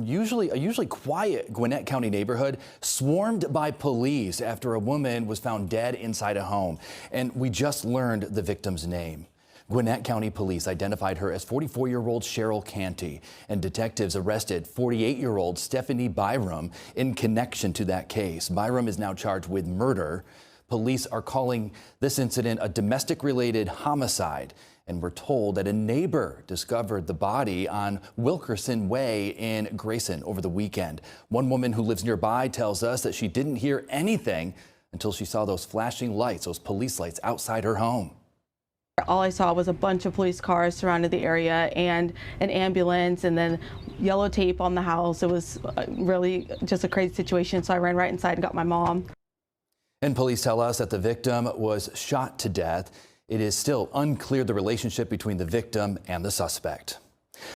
A usually quiet Gwinnett County neighborhood swarmed by police after a woman was found dead inside a home. And we just learned the victim's name. Gwinnett County police identified her as 44-year-old Sharell Canty, and detectives arrested 48-year-old Stephany Byrom in connection to that case. Byrom is now charged with murder. Police are calling this incident a domestic-related homicide, and we're told that a neighbor discovered the body on Wilkerson Way in Grayson over the weekend. One woman who lives nearby tells us that she didn't hear anything until she saw those flashing lights, those police lights outside her home. All I saw was a bunch of police cars surrounded the area and an ambulance and then yellow tape on the house. It was really just a crazy situation, so I ran right inside and got my mom. And police tell us that the victim was shot to death. It is still unclear the relationship between the victim and the suspect.